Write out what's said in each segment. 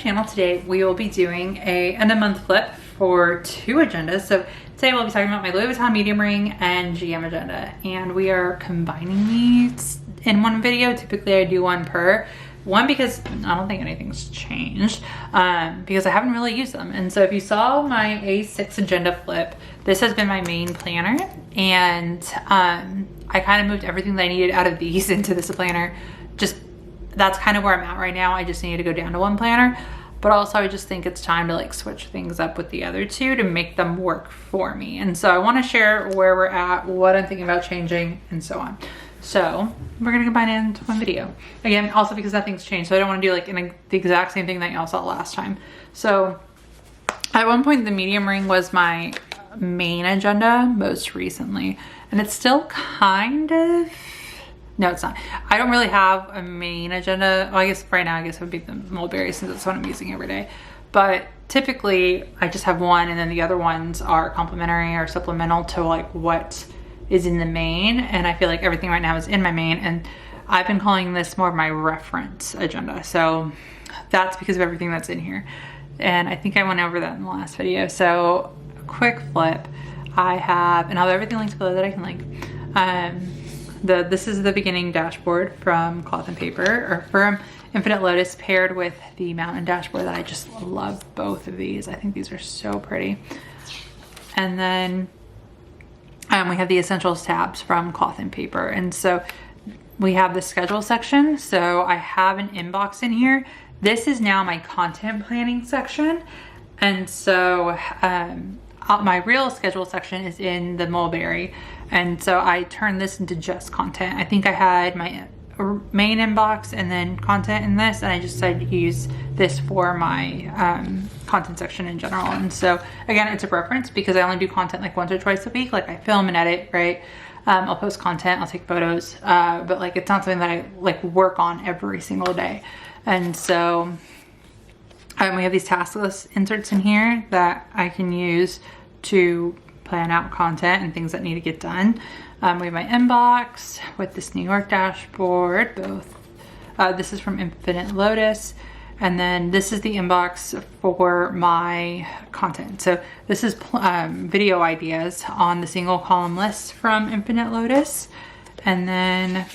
channel. Today we will be doing a end of month flip for 2 agendas. So today we'll be talking about my Louis Vuitton medium ring and GM agenda, and we are combining these in one video. Typically I do one per. One, because I don't think anything's changed, because I haven't really used them. And so if you saw my A6 agenda flip, this has been my main planner, and I kind of moved everything that I needed out of these into this planner. That's kind of where I'm at right now. I just need to go down to one planner, but also I just think it's time to like switch things up with the other two to make them work for me. And so I want to share where we're at, what I'm thinking about changing, and so on. So we're gonna combine it into one video. Again, also because nothing's changed, so I don't want to do like the exact same thing that y'all saw last time. So at one point the medium ring was my main agenda most recently, and it's still kind of, no it's not. I don't really have a main agenda. Well, I guess right now I guess it would be the mulberry since it's what I'm using every day. But typically I just have one, and then the other ones are complementary or supplemental to like what is in the main. And I feel like everything right now is in my main, and I've been calling this more of my reference agenda. So that's because of everything that's in here. And I think I went over that in the last video. So quick flip, I have, and I'll have everything linked below that I can link. This is the beginning dashboard from Cloth and Paper, or from Infinite Lotus, paired with the mountain dashboard that I just love both of these. I think these are so pretty. And then we have the essentials tabs from Cloth and Paper. And so we have the schedule section. So I have an inbox in here. This is now my content planning section. And so my real schedule section is in the mulberry. And so I turned this into just content. I think I had my main inbox and then content in this, and I just decided to use this for my content section in general. And so again, it's a preference because I only do content like once or twice a week. Like I film and edit, right? I'll post content, I'll take photos, but like it's not something that I like work on every single day. And so we have these task list inserts in here that I can use to plan out content and things that need to get done. We have my inbox with this New York dashboard, both. This is from Infinite Lotus. And then this is the inbox for my content. So this is video ideas on the single column list from Infinite Lotus. And then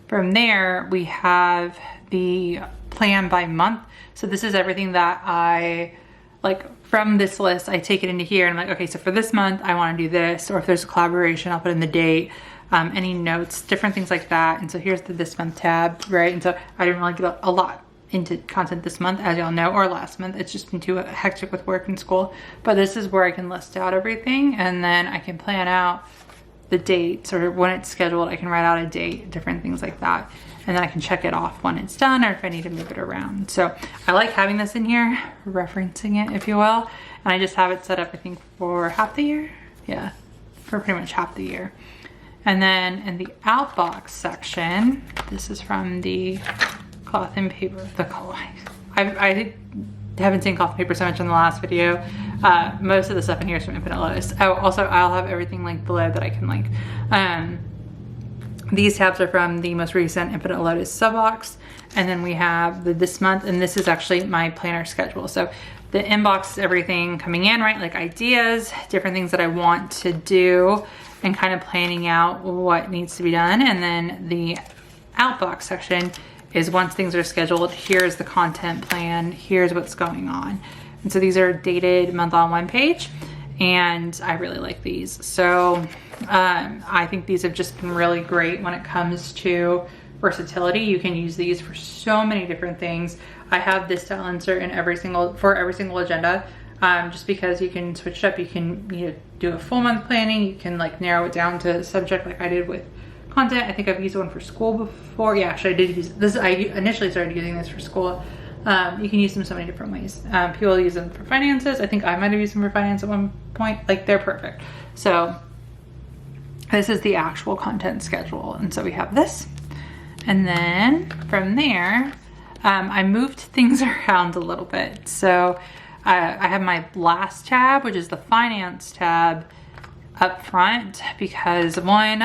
from there, we have the plan by month. So this is everything that I like from this list. I take it into here and I'm like, okay, so for this month, I want to do this. Or if there's a collaboration, I'll put in the date, any notes, different things like that. And so here's the this month tab, right? And so I didn't really get a lot into content this month, as y'all know, or last month. It's just been too hectic with work and school. But this is where I can list out everything, and then I can plan out the dates, or when it's scheduled, I can write out a date, different things like that. And then I can check it off when it's done, or if I need to move it around. So I like having this in here, referencing it, if you will. And I just have it set up, I think, for half the year. Yeah, for pretty much half the year. And then in the outbox section, this is from the Cloth and Paper. I haven't seen Cloth and Paper so much in the last video. Most of the stuff in here is from Infinite Lotus. Oh, also I'll have everything linked below that I can link. These tabs are from the most recent Infinite Lotus subbox. And then we have the this month, and this is actually my planner schedule. So the inbox is everything coming in, right? Like ideas, different things that I want to do, and kind of planning out what needs to be done. And then the outbox section is once things are scheduled, here's the content plan, here's what's going on. And so these are dated month on one page, and I really like these. So I think these have just been really great when it comes to versatility. You can use these for so many different things. I have this style insert in every single agenda, just because you can switch it up. You can do a full month planning. You can like narrow it down to subject like I did with content. I think I've used one for school before. Yeah, actually I did use this. I initially started using this for school. You can use them so many different ways. People use them for finances. I think I might have used them for finance at one point. Like they're perfect. So this is the actual content schedule. And so we have this. And then from there, I moved things around a little bit. So I have my last tab, which is the finance tab, up front, because one,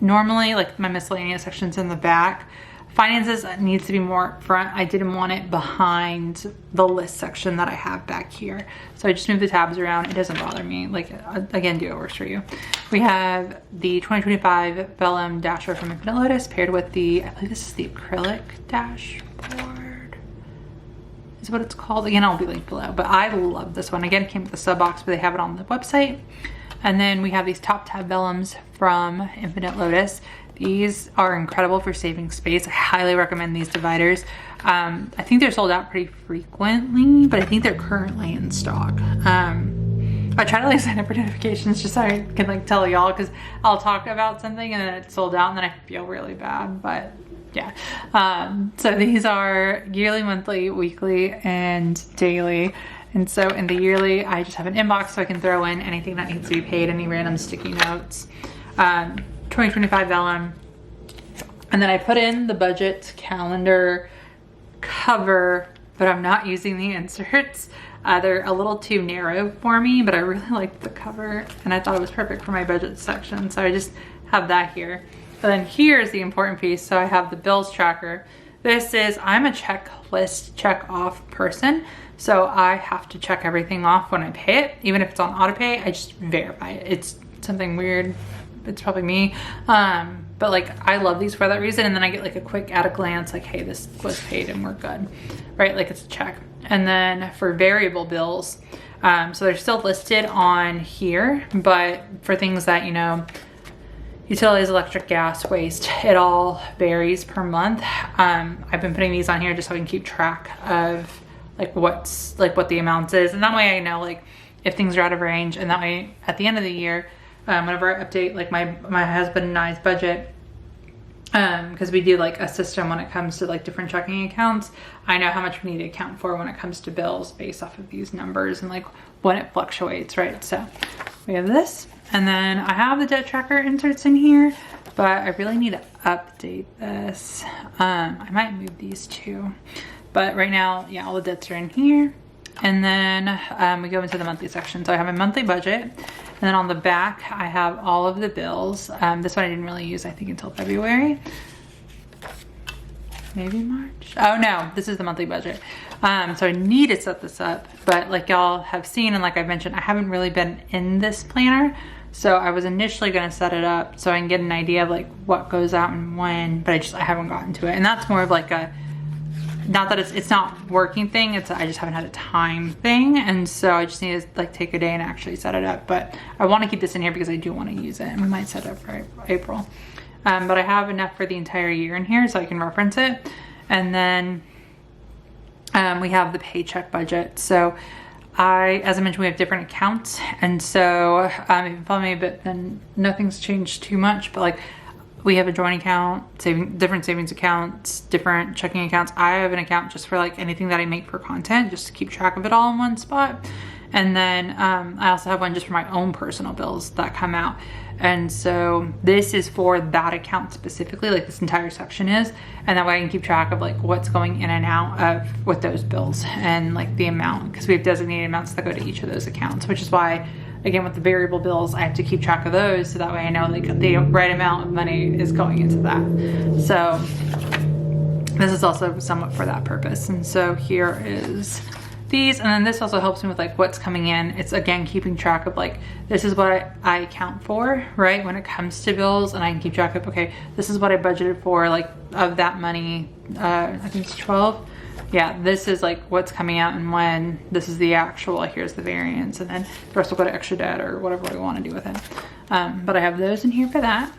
normally like my miscellaneous section's in the back. finances needs to be more front. I didn't want it behind the list section that I have back here. So I just moved the tabs around. It doesn't bother me. Like, again, do what works for you. We have the 2025 Vellum dashboard from Infinite Lotus paired with the, I believe this is the acrylic dashboard, is what it's called. Again, I'll be linked below, but I love this one. Again, it came with the sub box, but they have it on the website. And then we have these top tab vellums from Infinite Lotus. These are incredible for saving space. I highly recommend these dividers. I think they're sold out pretty frequently, but I think they're currently in stock. I try to like sign up for notifications just so I can like tell y'all, because I'll talk about something and then it's sold out and then I feel really bad, but yeah. So these are yearly, monthly, weekly, and daily. And so in the yearly, I just have an inbox so I can throw in anything that needs to be paid, any random sticky notes. 2025 vellum. And then I put in the budget calendar cover, but I'm not using the inserts. They're a little too narrow for me, but I really liked the cover and I thought it was perfect for my budget section. So I just have that here. And then here's the important piece. So I have the bills tracker. This is, I'm a checklist check off person. So I have to check everything off when I pay it. Even if it's on auto pay, I just verify it. It's something weird. It's probably me. But like, I love these for that reason. And then I get like a quick at a glance, like, hey, this was paid and we're good, right? Like it's a check. And then for variable bills, so they're still listed on here, but for things that, you know, utilities, electric, gas, waste, it all varies per month. I've been putting these on here just so I can keep track of like what the amount is. And that way I know like if things are out of range, and that way at the end of the year, whenever I update like my husband and I's budget, because we do like a system when it comes to like different checking accounts, I know how much we need to account for when it comes to bills based off of these numbers and like when it fluctuates, right? So we have this, and then I have the debt tracker inserts in here, but I really need to update this. I might move these too, but right now, yeah, all the debts are in here. And then we go into the monthly section. So I have a monthly budget, and then on the back I have all of the bills. This one I didn't really use, I think, until February, maybe March. Oh no, this is the monthly budget. So I need to set this up, but like y'all have seen and like I've mentioned, I haven't really been in this planner. So I was initially gonna set it up so I can get an idea of like what goes out and when, but I haven't gotten to it. And that's more of like a, not that it's not working thing, it's I just haven't had a time thing. And so I just need to like take a day and actually set it up. But I want to keep this in here because I do want to use it, and we might set it up for April. But I have enough for the entire year in here so I can reference it. And then we have the paycheck budget. So as I mentioned, we have different accounts. And so if you follow me a bit, then nothing's changed too much, but like we have a joint account, different savings accounts, different checking accounts. I have an account just for like anything that I make for content, just to keep track of it all in one spot. And then I also have one just for my own personal bills that come out. And so this is for that account specifically, like this entire section is. And that way I can keep track of like what's going in and out of with those bills and like the amount, because we have designated amounts that go to each of those accounts, which is why, again, with the variable bills, I have to keep track of those so that way I know like the right amount of money is going into that. So this is also somewhat for that purpose. And so here is these, and then this also helps me with like what's coming in. It's again keeping track of like, this is what I account for, right, when it comes to bills, and I can keep track of, okay, this is what I budgeted for, like of that money, I think it's 12. Yeah, this is like what's coming out and when. This is the actual, here's the variance, and then the rest will go to extra debt or whatever we want to do with it. But I have those in here for that.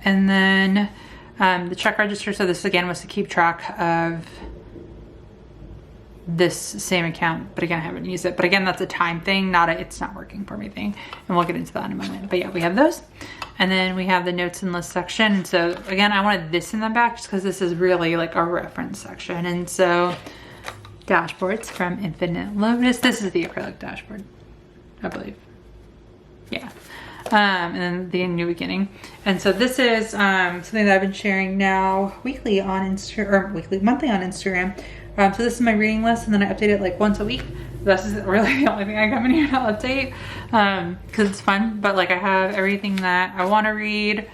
And then the check register, so this again was to keep track of this same account, but again, I haven't used it. But again, that's a time thing, not a it's not working for me thing. And we'll get into that in a moment. But yeah, we have those. And then we have the notes and list section. And so again, I wanted this in the back just because this is really like our reference section. And so dashboards from Infinite Lotus. This is the acrylic dashboard, I believe. Yeah. And then the new beginning. And so this is something that I've been sharing now weekly on Instagram, or monthly on Instagram. So this is my reading list, and then I update it like once a week. This is really the only thing I come in here to update because it's fun. But like I have everything that I want to read,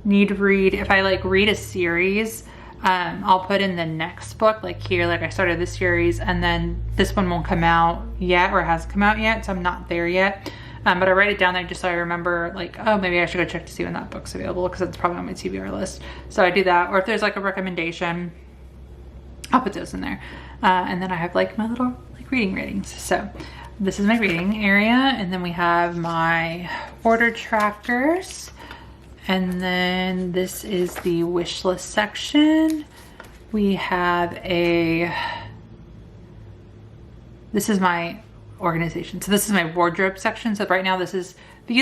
need to read. If I like read a series, I'll put in the next book, like here, like I started this series, and then this one won't come out yet, or hasn't come out yet, so I'm not there yet. But I write it down there just so I remember, like, oh, maybe I should go check to see when that book's available, because it's probably on my TBR list. So I do that, or if there's like a recommendation, I'll put those in there. And then I have like my little like reading ratings. So this is my reading area, and then we have my order trackers. And then this is the wish list section. We have this is my organization. So this is my wardrobe section. So right now these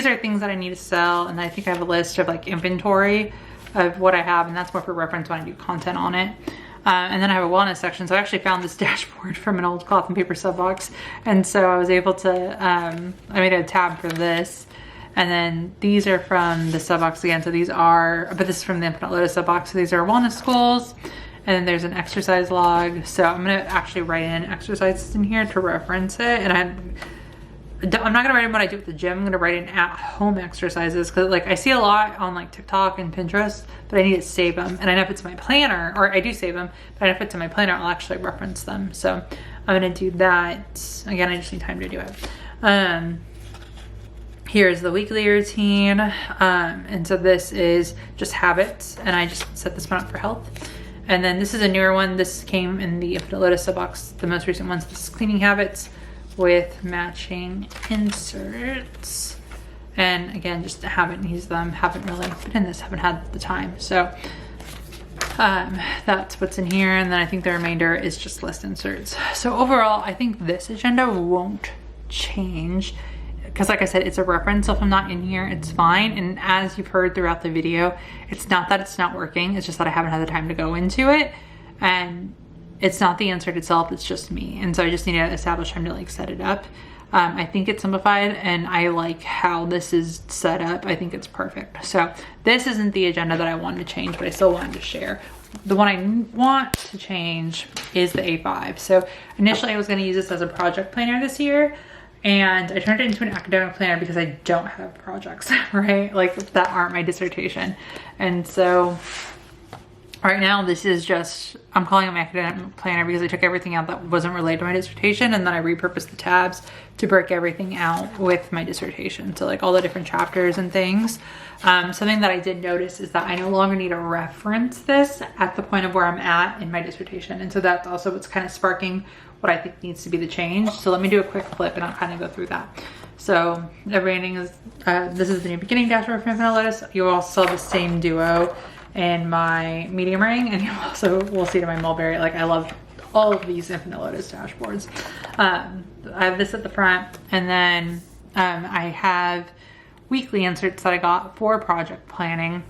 are things that I need to sell. And I think I have a list of like inventory of what I have, and that's more for reference when I do content on it. And then I have a wellness section. So I actually found this dashboard from an old cloth and paper sub box. And so I was able to, I made a tab for this. And then these are from the sub box again. So these are, but this is from the Infinite Lotus sub box. So these are wellness goals. And then there's an exercise log. So I'm gonna actually write in exercises in here to reference it. And I'm not gonna write in what I do at the gym. I'm gonna write in at home exercises, because like I see a lot on like TikTok and Pinterest, but I need to save them. And I know if it's my planner, or I do save them, but I know if it's in my planner, I'll actually reference them. So I'm gonna do that. Again, I just need time to do it. Here's the weekly routine. And so this is just habits, and I just set this one up for health. And then this is a newer one. This came in the Infinite Lotus sub box, the most recent ones. This is cleaning habits with matching inserts. And again, just haven't used them, haven't really been in this, haven't had the time. So that's what's in here. And then I think the remainder is just list inserts. So overall, I think this agenda won't change, because like I said, it's a reference. So if I'm not in here, it's fine. And as you've heard throughout the video, it's not that it's not working. It's just that I haven't had the time to go into it. And it's not the insert itself, it's just me. And so I just need to establish time to like set it up. I think it's simplified, and I like how this is set up. I think it's perfect. So this isn't the agenda that I wanted to change, but I still wanted to share. The one I want to change is the A5. So initially I was gonna use this as a project planner this year, and I turned it into an academic planner because I don't have projects, right? Like that aren't my dissertation. And so right now this is just, I'm calling it my academic planner because I took everything out that wasn't related to my dissertation, and then I repurposed the tabs to break everything out with my dissertation. So like all the different chapters and things. Something that I did notice is that I no longer need to reference this at the point of where I'm at in my dissertation. And so that's also what's kind of sparking what I think needs to be the change. So let me do a quick flip and I'll kind of go through that. So the branding is, this is the new beginning dashboard for Infinite Lotus. You also have the same duo in my medium ring, and you also will see it in my mulberry. Like I love all of these Infinite Lotus dashboards. I have this at the front, and then I have weekly inserts that I got for project planning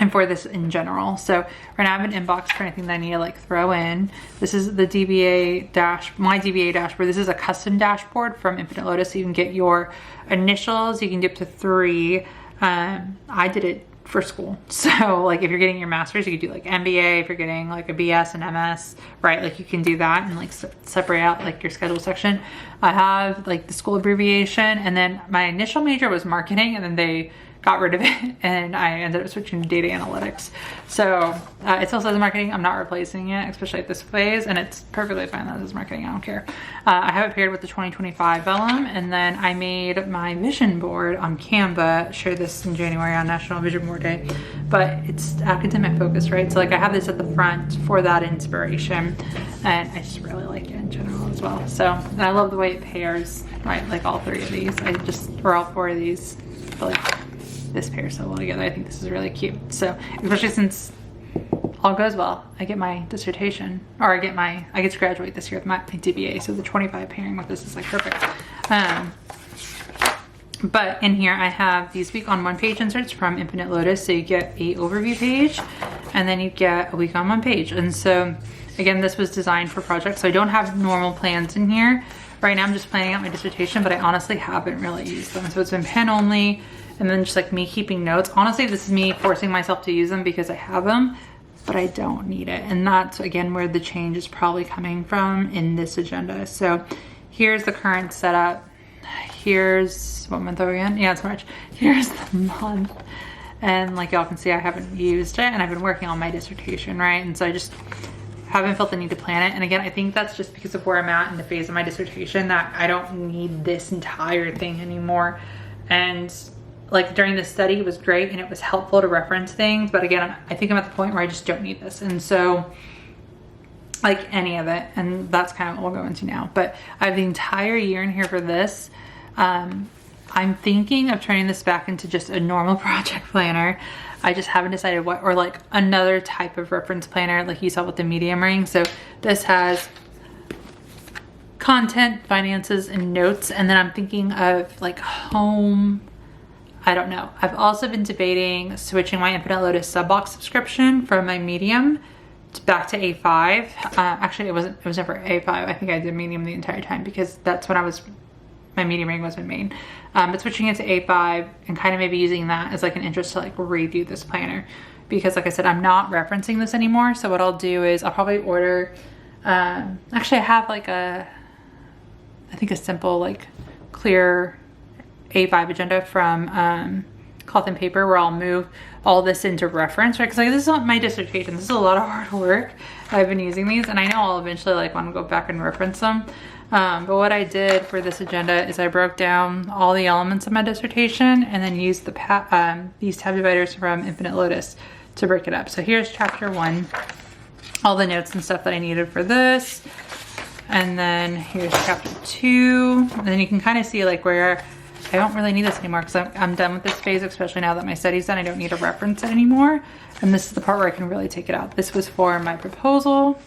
and for this in general. So right now I have an inbox for anything that I need to like throw in. This is the my DBA dashboard. This is a custom dashboard from Infinite Lotus. So you can get your initials, you can get up to 3. I did it for school. So like if you're getting your master's, you could do like MBA. If you're getting like a BS and MS, right? Like you can do that and like separate out like your schedule section. I have like the school abbreviation, and then my initial major was marketing, and then they got rid of it and I ended up switching to data analytics. So it still says marketing. I'm not replacing it, especially at this phase, and it's perfectly fine that it says marketing. I don't care. I have it paired with the 2025 Vellum, and then I made my vision board on Canva. Shared this in January on National Vision Board Day, but it's academic focused, right? So like I have this at the front for that inspiration, and I just really like it in general as well. So, and I love the way it pairs, right? Like all 3 of these, or all 4 of these, but like this pairs so well together. I think this is really cute. So especially since all goes well, I get my dissertation, or I get to graduate this year with my DBA. So the 25 pairing with this is like perfect. But in here I have these week on one page inserts from Infinite Lotus. So you get a overview page, and then you get a week on one page. And so again, this was designed for projects. So I don't have normal plans in here. Right now I'm just planning out my dissertation, but I honestly haven't really used them. So it's been pen only, and then just like me keeping notes. Honestly, this is me forcing myself to use them because I have them, but I don't need it. And that's again where the change is probably coming from in this agenda. So here's the current setup. Here's what month are we in? Yeah, it's March. Here's the month. and like y'all can see, I haven't used it, and I've been working on my dissertation, right? And so I just haven't felt the need to plan it. And again, I think that's just because of where I'm at in the phase of my dissertation, that I don't need this entire thing anymore. And like during the study, it was great and it was helpful to reference things, but again, I think I'm at the point where I just don't need this. And so like any of it, and that's kind of what we'll go into now. But I have the entire year in here for this. I'm thinking of turning this back into just a normal project planner. I just haven't decided what, or like another type of reference planner like you saw with the medium ring. So this has content, finances, and notes. And then I'm thinking of like home, I don't know. I've also been debating switching my Infinite Lotus sub box subscription from my medium back to A5. Actually, it was never A5. I think I did medium the entire time because that's when my medium ring was my main. But switching it to A5 and kind of maybe using that as like an interest to like review this planner, because like I said, I'm not referencing this anymore. So what I'll do is I'll probably order, actually I have like I think a simple like clear A5 agenda from Cloth and Paper, where I'll move all this into reference, right? Because like this is not my dissertation. This is a lot of hard work. I've been using these, and I know I'll eventually like want to go back and reference them. But what I did for this agenda is I broke down all the elements of my dissertation and then used these tab dividers from Infinite Lotus to break it up. So here's chapter 1, all the notes and stuff that I needed for this. And then here's chapter 2. And then you can kind of see like where I don't really need this anymore because I'm done with this phase, especially now that my study's done. I don't need to reference it anymore. And this is the part where I can really take it out. This was for my proposal.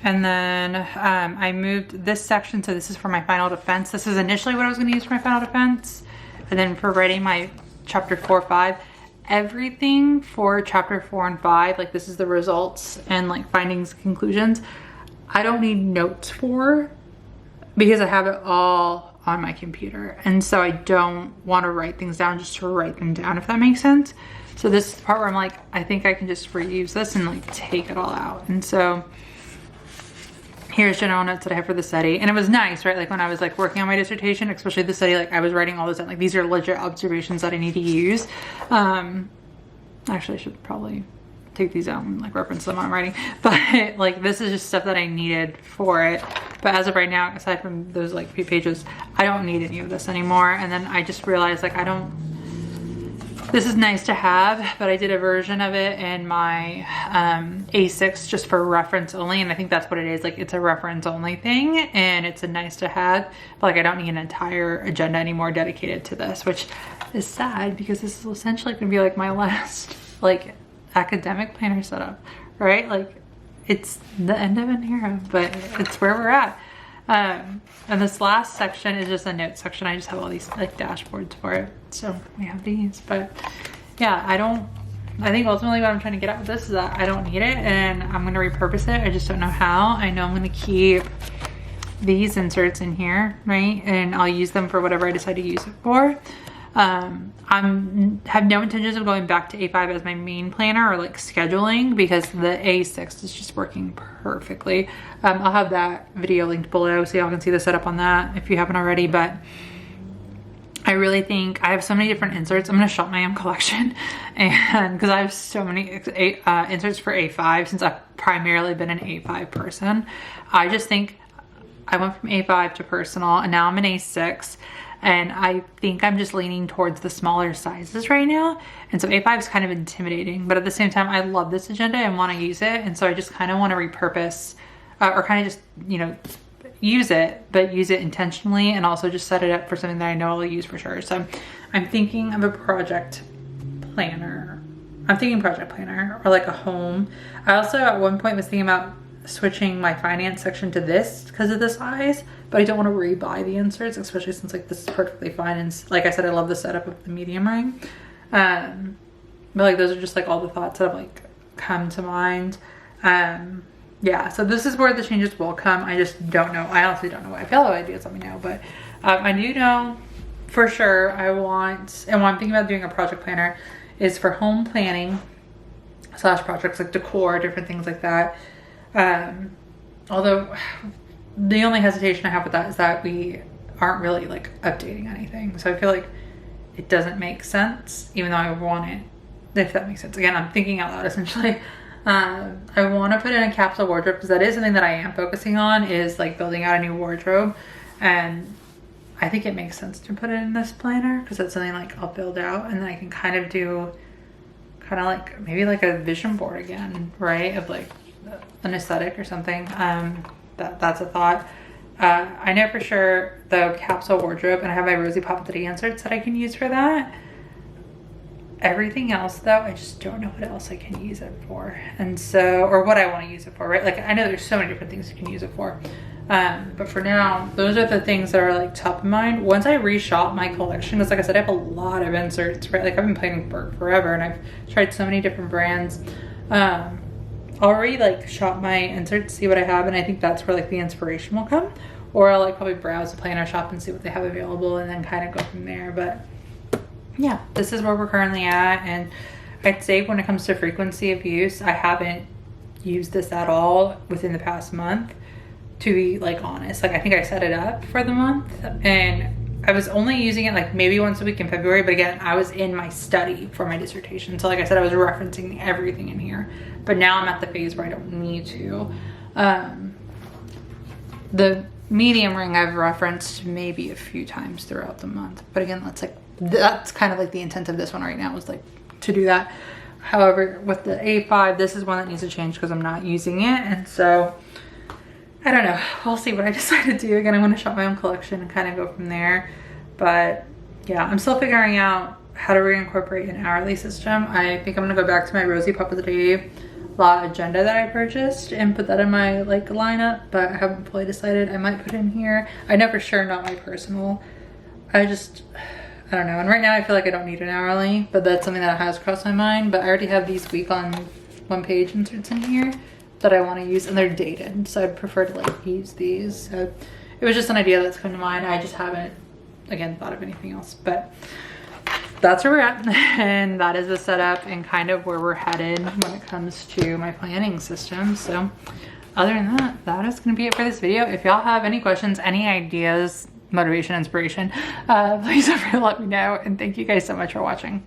And then I moved this section, so this is for my final defense. This is initially what I was going to use for my final defense. And then for writing my chapter 4, 5, everything for chapter 4 and 5, like this is the results and like findings and conclusions, I don't need notes for, because I have it all on my computer. And so I don't want to write things down just to write them down, if that makes sense. So this is the part where I'm like, I think I can just reuse this and like take it all out. And so here's general notes that I have for the study. And it was nice, right? Like when I was like working on my dissertation, especially the study, like I was writing all this down. Like these are legit observations that I need to use. Actually, I should probably take these out and like reference them when I'm writing. But like this is just stuff that I needed for it. But as of right now, aside from those like few pages, I don't need any of this anymore. And then I just realized like this is nice to have, but I did a version of it in my A6 just for reference only. And I think that's what it is. Like it's a reference only thing and it's a nice to have, but like I don't need an entire agenda anymore dedicated to this, which is sad because this is essentially gonna be like my last like academic planner setup, right? Like it's the end of an era, but it's where we're at. And this last section is just a note section. I just have all these like dashboards for it. So we have these, but yeah, I think ultimately what I'm trying to get out of this is that I don't need it and I'm going to repurpose it. I just don't know how. I know I'm going to keep these inserts in here, right? And I'll use them for whatever I decide to use it for. Have no intentions of going back to A5 as my main planner or like scheduling, because the A6 is just working perfectly. I'll have that video linked below so y'all can see the setup on that if you haven't already. But I really think I have so many different inserts. I'm gonna shop my collection, and because I have so many inserts for A5 since I've primarily been an A5 person. I just think I went from A5 to personal and now I'm an A6. And I think I'm just leaning towards the smaller sizes right now. And so A5 is kind of intimidating, but at the same time, I love this agenda and want to use it. And so I just kind of want to repurpose or kind of just, you know, use it, but use it intentionally and also just set it up for something that I know I'll use for sure. So I'm thinking of a project planner. I'm thinking project planner or like a home. I also at one point was thinking about switching my finance section to this because of the size, but I don't want to rebuy the inserts, especially since like this is perfectly fine. And like I said, I love the setup of the medium ring. But like those are just like all the thoughts that have like come to mind. Yeah, so this is where the changes will come. I just don't know. I honestly don't know what I feel. Ideas, let me know. But I do know for sure I want, and what I'm thinking about doing a project planner is for home planning / projects like decor, different things like that. Although the only hesitation I have with that is that we aren't really like updating anything. So I feel like it doesn't make sense, even though I want it, if that makes sense. Again, I'm thinking out loud essentially. I want to put in a capsule wardrobe because that is something that I am focusing on, is like building out a new wardrobe. And I think it makes sense to put it in this planner because it's something like I'll build out, and then I can kind of do kind of like maybe like a vision board again, right? Of like an aesthetic or something. That's a thought. I know for sure the capsule wardrobe, and I have my ROSIE papeterie inserts that I can use for that. Everything else though, I just don't know what else I can use it for. And so, or what I want to use it for, right? Like I know there's so many different things you can use it for. But for now, those are the things that are like top of mind. Once I reshop my collection, because like I said, I have a lot of inserts, right? Like I've been planning for forever and I've tried so many different brands. I'll already like shop my inserts, see what I have, and I think that's where like the inspiration will come. Or I'll like probably browse the planner shop and see what they have available and then kind of go from there. But yeah, this is where we're currently at. And I'd say when it comes to frequency of use, I haven't used this at all within the past month, to be like honest. Like I think I set it up for the month and I was only using it like maybe once a week in February, but again, I was in my study for my dissertation. So like I said, I was referencing everything in here, but now I'm at the phase where I don't need to. The medium ring I've referenced maybe a few times throughout the month, but again, that's kind of like the intent of this one right now, is like to do that. However, with the A5, this is one that needs to change because I'm not using it. And so I don't know, we'll see what I decide to do. Again, I want to shop my own collection and kind of go from there. But yeah, I'm still figuring out how to reincorporate an hourly system. I think I'm gonna go back to my ROSIE papeterie La agenda that I purchased and put that in my like lineup, but I haven't fully decided. I might put it in here. I know for sure not my personal. I don't know. And right now I feel like I don't need an hourly, but that's something that has crossed my mind. But I already have these week on one page inserts in here that I want to use, and they're dated, so I'd prefer to like use these. So it was just an idea that's come to mind. I just haven't, again, thought of anything else. But that's where we're at, and that is the setup and kind of where we're headed when it comes to my planning system. So other than that, that is going to be it for this video. If y'all have any questions, any ideas, motivation, inspiration, please feel free to let me know. And thank you guys so much for watching.